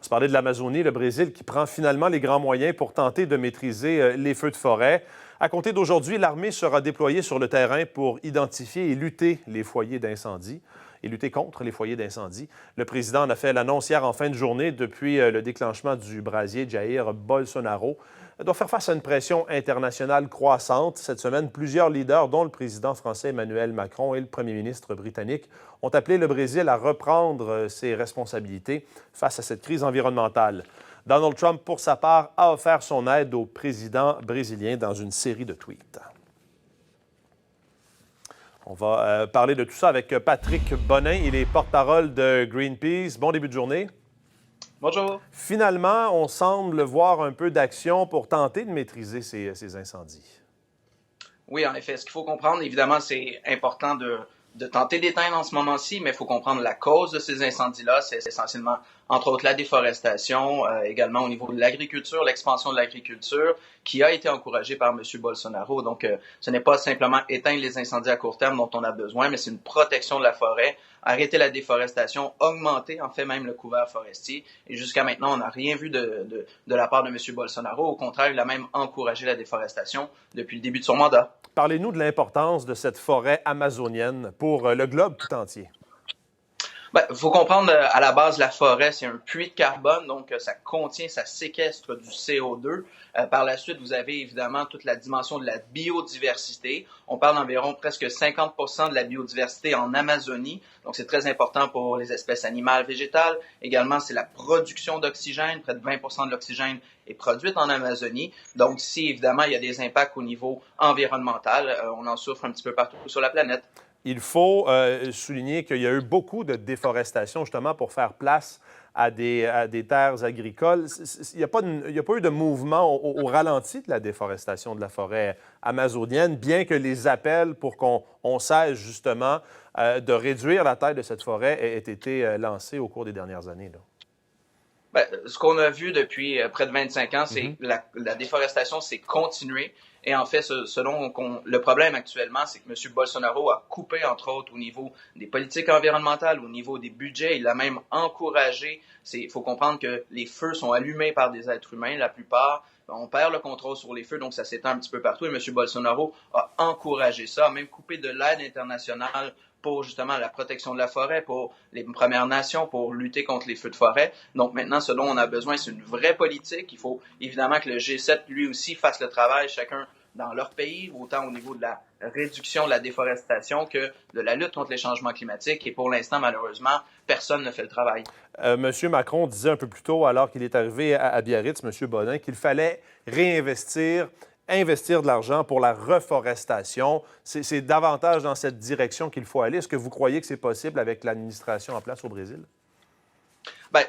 On se parlait de l'Amazonie, le Brésil qui prend finalement les grands moyens pour tenter de maîtriser les feux de forêt. À compter d'aujourd'hui, l'armée sera déployée sur le terrain pour identifier et lutter les foyers d'incendie et lutter contre les foyers d'incendie. Le président en a fait l'annonce hier en fin de journée depuis le déclenchement du brasier. Jair Bolsonaro doit faire face à une pression internationale croissante. Cette semaine, plusieurs leaders, dont le président français Emmanuel Macron et le premier ministre britannique, ont appelé le Brésil à reprendre ses responsabilités face à cette crise environnementale. Donald Trump, pour sa part, a offert son aide au président brésilien dans une série de tweets. On va parler de tout ça avec Patrick Bonin. Il est porte-parole de Greenpeace. Bon début de journée. Bonjour. Finalement, on semble voir un peu d'action pour tenter de maîtriser ces incendies. Oui, en effet. Ce qu'il faut comprendre, évidemment, c'est important de tenter d'éteindre en ce moment-ci, mais il faut comprendre la cause de ces incendies-là. C'est essentiellement, entre autres, la déforestation, également au niveau de l'agriculture, l'expansion de l'agriculture, qui a été encouragée par M. Bolsonaro. Donc, ce n'est pas simplement éteindre les incendies à court terme dont on a besoin, mais c'est une protection de la forêt, arrêter la déforestation, augmenter, en fait, même le couvert forestier. Et jusqu'à maintenant, on n'a rien vu de la part de M. Bolsonaro. Au contraire, il a même encouragé la déforestation depuis le début de son mandat. Parlez-nous de l'importance de cette forêt amazonienne pour le globe tout entier. Il faut comprendre, à la base, la forêt, c'est un puits de carbone, donc ça contient, ça séquestre du CO2. Par la suite, vous avez évidemment toute la dimension de la biodiversité. On parle d'environ presque 50% de la biodiversité en Amazonie, donc c'est très important pour les espèces animales, végétales. Également, c'est la production d'oxygène, près de 20% de l'oxygène est produite en Amazonie. Donc si, évidemment, il y a des impacts au niveau environnemental, on en souffre un petit peu partout sur la planète. Il faut souligner qu'il y a eu beaucoup de déforestation, justement, pour faire place à des terres agricoles. Il n'y a pas eu de mouvement au ralenti de la déforestation de la forêt amazonienne, bien que les appels pour qu'on cesse, justement, de réduire la taille de cette forêt aient été lancés au cours des dernières années, là. Ce qu'on a vu depuis près de 25 ans, c'est que la déforestation s'est continuée. Et en fait, le problème actuellement, c'est que M. Bolsonaro a coupé, entre autres, au niveau des politiques environnementales, au niveau des budgets. Il a même encouragé. Il faut comprendre que les feux sont allumés par des êtres humains, la plupart. On perd le contrôle sur les feux, donc ça s'étend un petit peu partout. Et M. Bolsonaro a encouragé ça, a même coupé de l'aide internationale pour justement la protection de la forêt, pour les Premières Nations, pour lutter contre les feux de forêt. Donc maintenant, ce dont on a besoin, c'est une vraie politique. Il faut évidemment que le G7, lui aussi, fasse le travail, chacun dans leur pays, autant au niveau de la réduction de la déforestation que de la lutte contre les changements climatiques. Et pour l'instant, malheureusement, personne ne fait le travail. M. Macron disait un peu plus tôt, alors qu'il est arrivé à Biarritz, M. Bonin, qu'il fallait investir de l'argent pour la reforestation. C'est davantage dans cette direction qu'il faut aller. Est-ce que vous croyez que c'est possible avec l'administration en place au Brésil?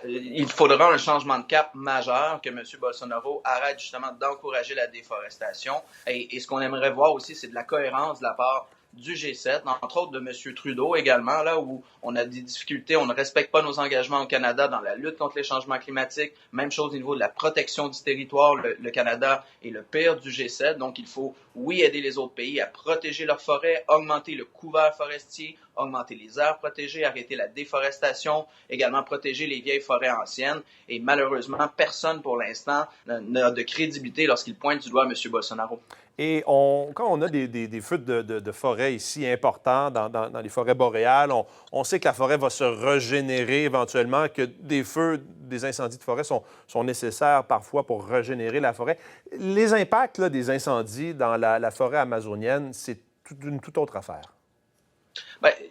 Il faudra un changement de cap majeur, que M. Bolsonaro arrête justement d'encourager la déforestation. Et ce qu'on aimerait voir aussi, c'est de la cohérence de la part du G7, entre autres de M. Trudeau également, là où on a des difficultés, on ne respecte pas nos engagements au Canada dans la lutte contre les changements climatiques. Même chose au niveau de la protection du territoire. Le Canada est le pire du G7, donc il faut, oui, aider les autres pays à protéger leurs forêts, augmenter le couvert forestier, augmenter les aires protégées, arrêter la déforestation, également protéger les vieilles forêts anciennes. Et malheureusement, personne pour l'instant n'a de crédibilité lorsqu'il pointe du doigt M. Bolsonaro. Et quand on a des feux de forêt ici importants, dans les forêts boréales, on sait que la forêt va se régénérer éventuellement, que des incendies de forêt sont nécessaires parfois pour régénérer la forêt. Les impacts là, des incendies dans la forêt amazonienne, c'est une toute autre affaire.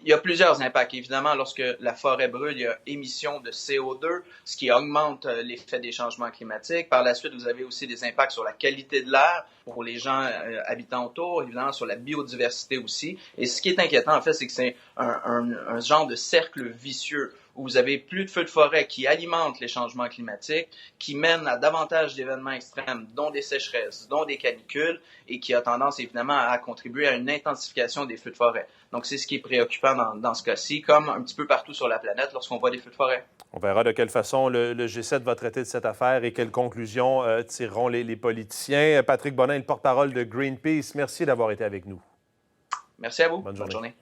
Il y a plusieurs impacts. Évidemment, lorsque la forêt brûle, il y a émission de CO2, ce qui augmente l'effet des changements climatiques. Par la suite, vous avez aussi des impacts sur la qualité de l'air pour les gens habitant autour, évidemment sur la biodiversité aussi. Et ce qui est inquiétant, en fait, c'est que c'est un genre de cercle vicieux où vous avez plus de feux de forêt qui alimentent les changements climatiques, qui mènent à davantage d'événements extrêmes, dont des sécheresses, dont des canicules, et qui a tendance évidemment à contribuer à une intensification des feux de forêt. Donc c'est ce qui est préoccupant dans ce cas-ci, comme un petit peu partout sur la planète lorsqu'on voit des feux de forêt. On verra de quelle façon le G7 va traiter de cette affaire et quelles conclusions tireront les politiciens. Patrick Bonin, le porte-parole de Greenpeace, merci d'avoir été avec nous. Merci à vous. Bonne journée.